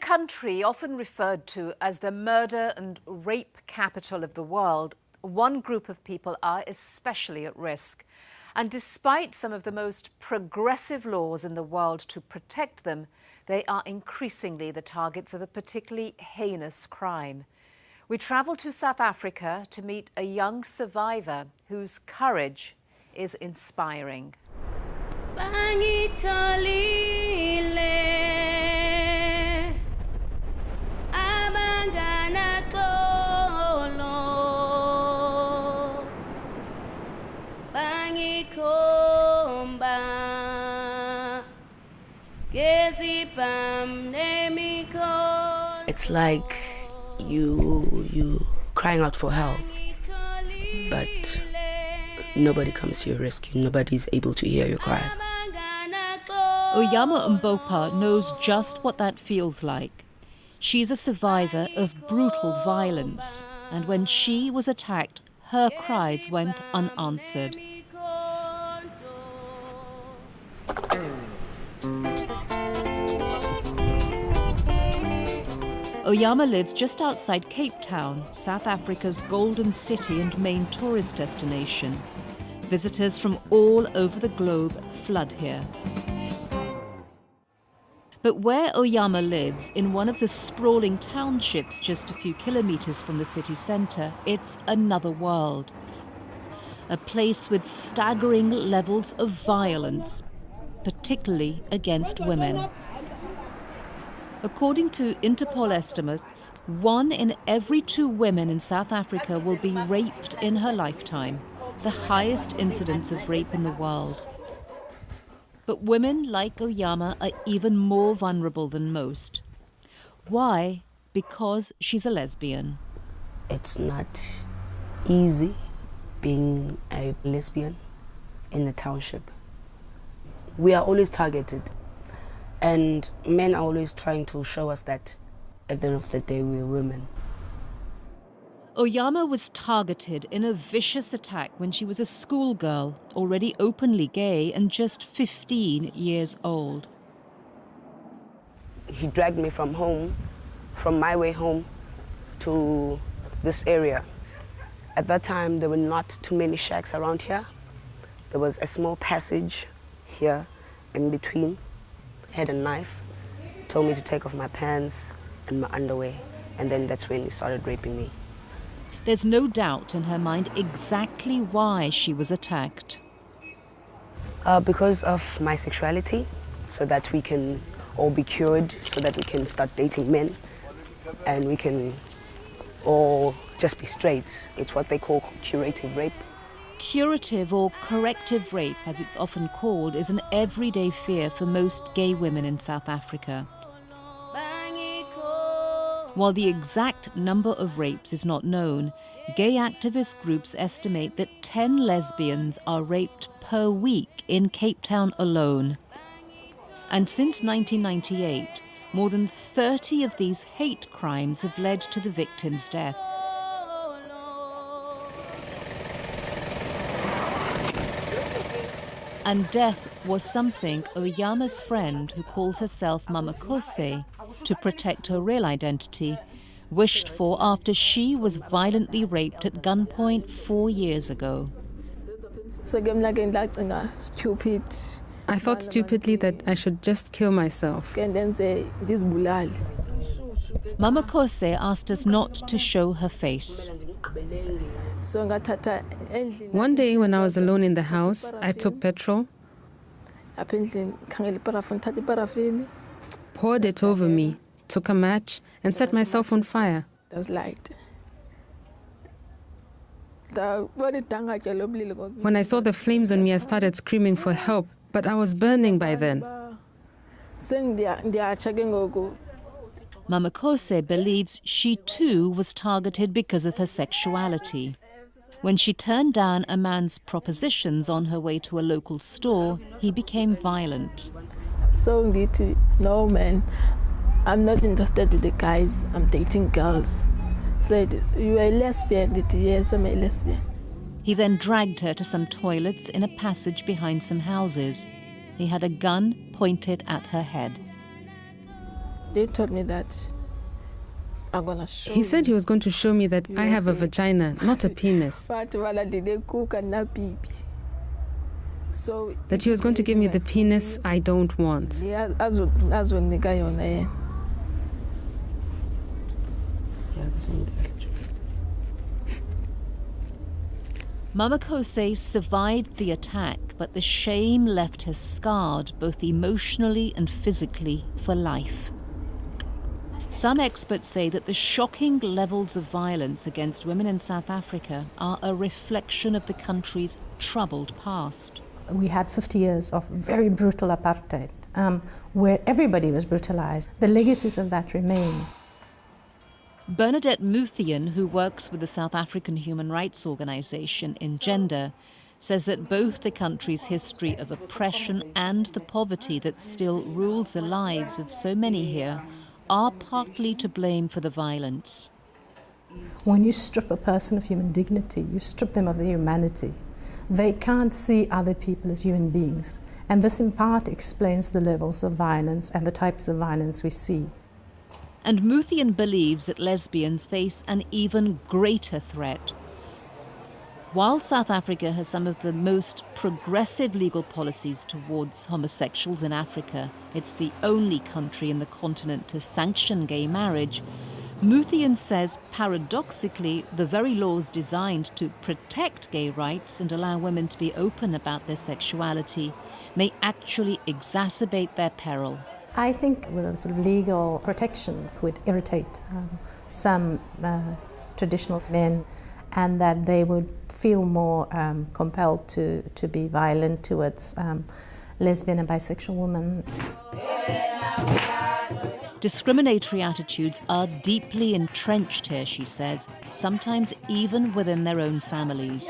country often referred to as the murder and rape capital of the world, one group of people are especially at risk. And despite some of the most progressive laws in the world to protect them, they are increasingly the targets of a particularly heinous crime. We travel to South Africa to meet a young survivor whose courage is inspiring. It's like you crying out for help, but nobody comes to your rescue. Nobody's able to hear your cries. Oyama Mbopa knows just what that feels like. She's a survivor of brutal violence, and when she was attacked, her cries went unanswered. Oyama lives just outside Cape Town, South Africa's golden city and main tourist destination. Visitors from all over the globe flood here. But where Oyama lives, in one of the sprawling townships just a few kilometers from the city centre, it's another world. A place with staggering levels of violence, particularly against women. According to Interpol estimates, 1 in every 2 women in South Africa will be raped in her lifetime, the highest incidence of rape in the world. But women like Oyama are even more vulnerable than most. Why? Because she's a lesbian. It's not easy being a lesbian in the township. We are always targeted. And men are always trying to show us that at the end of the day we're women. Oyama was targeted in a vicious attack when she was a schoolgirl, already openly gay and just 15 years old. He dragged me from home, from my way home to this area. At that time there were not too many shacks around here. There was a small passage here in between. Had a knife, told me to take off my pants and my underwear, and then that's when he started raping me. There's no doubt in her mind exactly why she was attacked. Because of my sexuality, so that we can all be cured, so that we can start dating men, and we can all just be straight. It's what they call curative rape. Curative or corrective rape, as it's often called, is an everyday fear for most gay women in South Africa. While the exact number of rapes is not known, gay activist groups estimate that 10 lesbians are raped per week in Cape Town alone. And since 1998, more than 30 of these hate crimes have led to the victim's death. And death was something Oyama's friend, who calls herself Mama Kose, to protect her real identity, wished for after she was violently raped at gunpoint 4 years ago. I thought stupidly that I should just kill myself. Mama Kose asked us not to show her face. One day when I was alone in the house, I took petrol, poured it over me, took a match, and set myself on fire. When I saw the flames on me, I started screaming for help, but I was burning by then. Mama Kose believes she too was targeted because of her sexuality. When she turned down a man's propositions on her way to a local store, he became violent. No man, I'm not interested with the guys, I'm dating girls. Said, you are a lesbian? Yes, I'm a lesbian. He then dragged her to some toilets in a passage behind some houses. He had a gun pointed at her head. They told me that I'm going to show He said he you. was going to show me that I have a vagina, not a penis. But they cook and not baby. So That he was going to give me the penis I don't want. yeah, as when the guy on there. Mama Kose survived the attack, but the shame left her scarred both emotionally and physically for life. Some experts say that the shocking levels of violence against women in South Africa are a reflection of the country's troubled past. We had 50 years of very brutal apartheid, where everybody was brutalized. The legacies of that remain. Bernadette Muthian, who works with the South African human rights organization Engender, says that both the country's history of oppression and the poverty that still rules the lives of so many here are partly to blame for the violence. When you strip a person of human dignity, you strip them of their humanity. They can't see other people as human beings. And this in part explains the levels of violence and the types of violence we see. And Muthian believes that lesbians face an even greater threat. While South Africa has some of the most progressive legal policies towards homosexuals in Africa, it's the only country in the continent to sanction gay marriage. Muthian says, paradoxically, the very laws designed to protect gay rights and allow women to be open about their sexuality may actually exacerbate their peril. I think with the sort of legal protections would irritate some traditional men, and that they would feel more compelled to be violent towards lesbian and bisexual women. Discriminatory attitudes are deeply entrenched here, she says, sometimes even within their own families.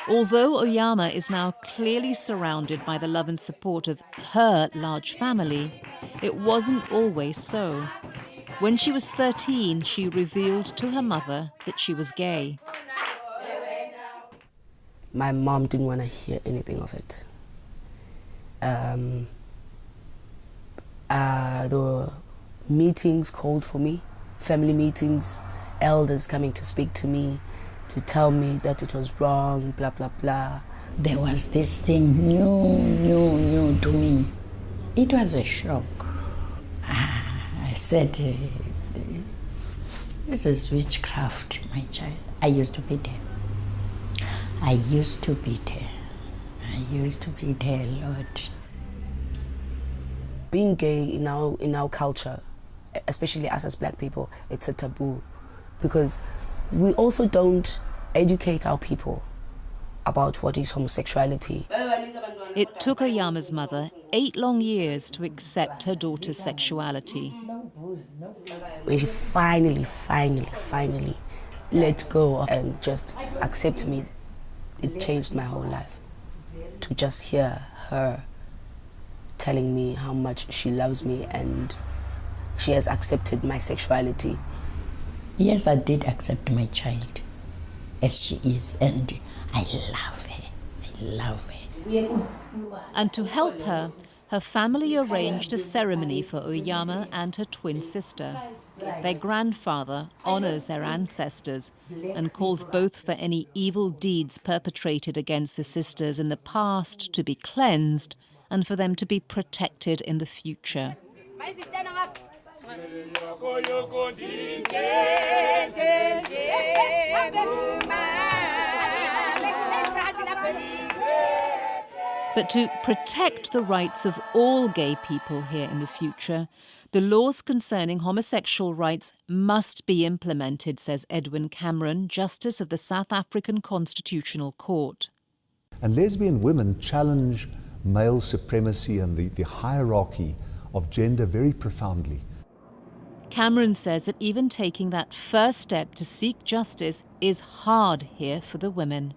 Although Oyama is now clearly surrounded by the love and support of her large family, it wasn't always so. When she was 13, she revealed to her mother that she was gay. My mom didn't want to hear anything of it. There were meetings called for me, family meetings, elders coming to speak to me, to tell me that it was wrong, blah, blah, blah. There was this thing new to me. It was a shock. I said, this is witchcraft, my child. I used to beat her. I used to beat her a lot. Being gay in our culture, especially us as black people, it's a taboo, because we also don't educate our people about what is homosexuality. It took Oyama's mother 8 long years to accept her daughter's sexuality. When she finally let go and just accept me, it changed my whole life. To just hear her telling me how much she loves me and she has accepted my sexuality. Yes, I did accept my child as she is, and I love her. I love her. And to help her, her family arranged a ceremony for Oyama and her twin sister. Their grandfather honors their ancestors and calls both for any evil deeds perpetrated against the sisters in the past to be cleansed and for them to be protected in the future. But to protect the rights of all gay people here in the future, the laws concerning homosexual rights must be implemented, says Edwin Cameron, Justice of the South African Constitutional Court. And lesbian women challenge male supremacy and the hierarchy of gender very profoundly. Cameron says that even taking that first step to seek justice is hard here for the women.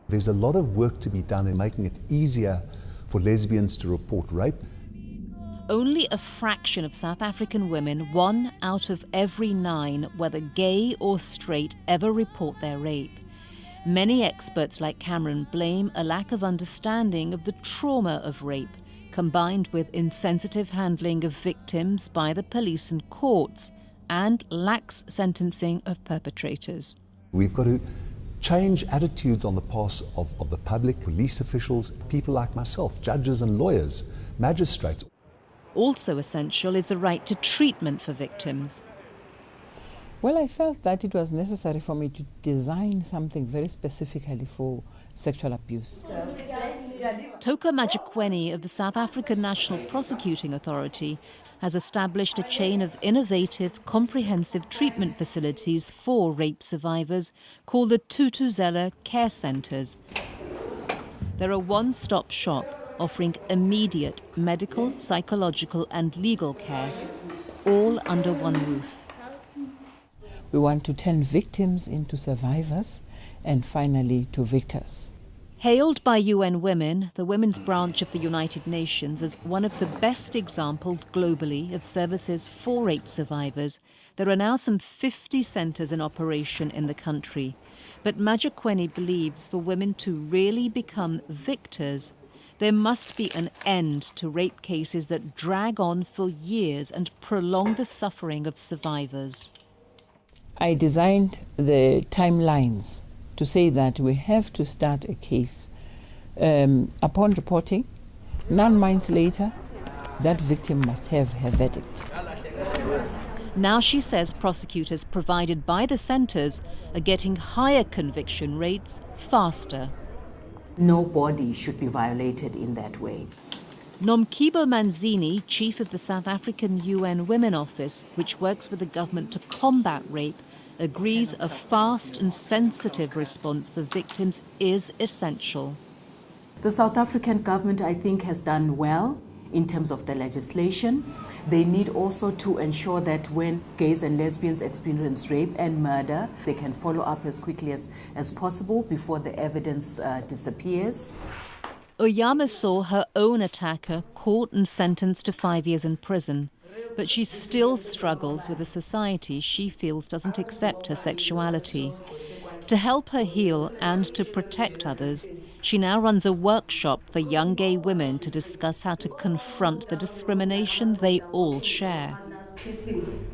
There's a lot of work to be done in making it easier for lesbians to report rape. Only a fraction of South African women, 1 out of every 9, whether gay or straight, ever report their rape. Many experts like Cameron blame a lack of understanding of the trauma of rape, combined with insensitive handling of victims by the police and courts, and lax sentencing of perpetrators. We've got to change attitudes on the part of the public, police officials, people like myself, judges and lawyers, magistrates. Also essential is the right to treatment for victims. Well, I felt that it was necessary for me to design something very specifically for sexual abuse. Toka Majikweni of the South African National Prosecuting Authority has established a chain of innovative, comprehensive treatment facilities for rape survivors called the Tutuzela Care Centres. They're a one-stop shop offering immediate medical, psychological and legal care, all under one roof. We want to turn victims into survivors and finally to victors. Hailed by UN Women, the Women's Branch of the United Nations, as one of the best examples globally of services for rape survivors, there are now some 50 centres in operation in the country. But Majikweni believes for women to really become victors, there must be an end to rape cases that drag on for years and prolong the suffering of survivors. I designed the timelines to say that we have to start a case upon reporting. 9 months later, that victim must have her verdict. Now she says prosecutors provided by the centres are getting higher conviction rates faster. No body should be violated in that way. Nomkibo Manzini, chief of the South African UN Women Office, which works with the government to combat rape, agrees a fast and sensitive response for victims is essential. The South African government, I think, has done well in terms of the legislation. They need also to ensure that when gays and lesbians experience rape and murder, they can follow up as quickly as possible before the evidence disappears. Oyama saw her own attacker caught and sentenced to 5 years in prison, but she still struggles with a society she feels doesn't accept her sexuality. To help her heal and to protect others, she now runs a workshop for young gay women to discuss how to confront the discrimination they all share.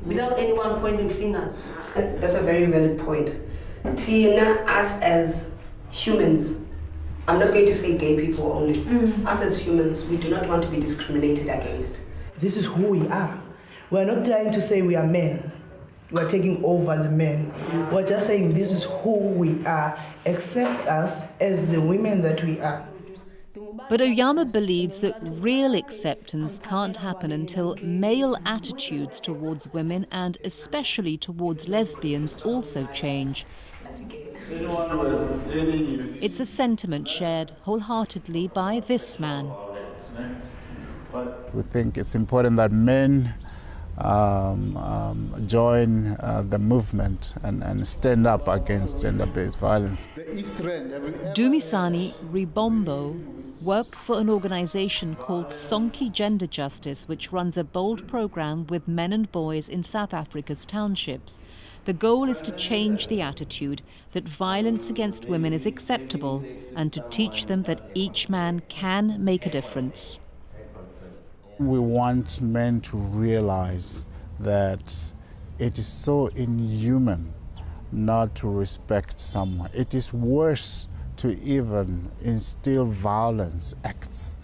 Without anyone pointing fingers. That's a very valid point. Tina, us as humans, I'm not going to say gay people only, us as humans, we do not want to be discriminated against. This is who we are. We're not trying to say we are men. We're taking over the men. We're just saying this is who we are. Accept us as the women that we are. But Oyama believes that real acceptance can't happen until male attitudes towards women and especially towards lesbians also change. It's a sentiment shared wholeheartedly by this man. We think it's important that men join the movement and stand up against gender-based violence. Dumisani Ribombo works for an organization called Sonki Gender Justice, which runs a bold program with men and boys in South Africa's townships. The goal is to change the attitude that violence against women is acceptable and to teach them that each man can make a difference. We want men to realize that it is so inhuman not to respect someone. It is worse to even instill violence acts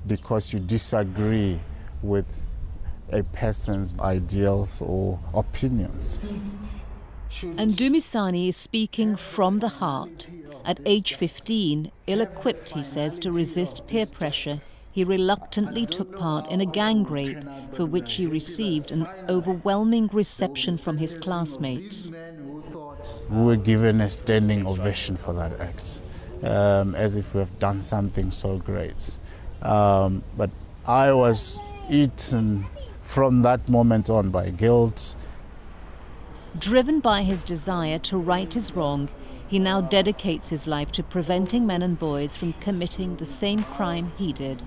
because you disagree with a person's ideals or opinions. And Dumisani is speaking from the heart. At age 15, ill-equipped, he says, to resist peer pressure, he reluctantly took part in a gang rape for which he received an overwhelming reception from his classmates. We were given a standing ovation for that act, as if we have done something so great. But I was eaten from that moment on by guilt. Driven by his desire to right his wrong, he now dedicates his life to preventing men and boys from committing the same crime he did.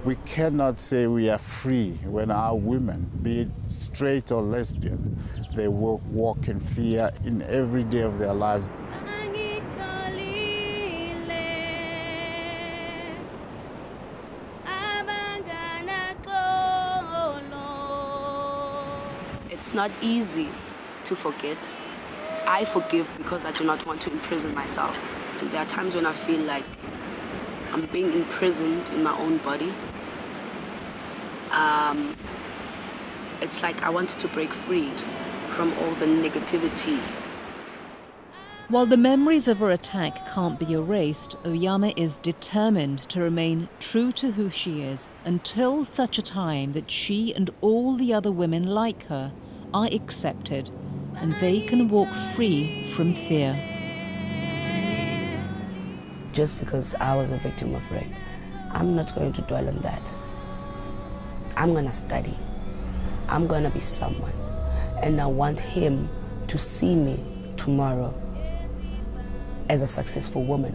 We cannot say we are free when our women, be it straight or lesbian, they walk in fear in every day of their lives. It's not easy to forget. I forgive because I do not want to imprison myself. There are times when I feel like I'm being imprisoned in my own body. It's like I wanted to break free from all the negativity. While the memories of her attack can't be erased, Oyama is determined to remain true to who she is until such a time that she and all the other women like her are accepted and they can walk free from fear. Just because I was a victim of rape, I'm not going to dwell on that. I'm going to study. I'm going to be someone. And I want him to see me tomorrow as a successful woman.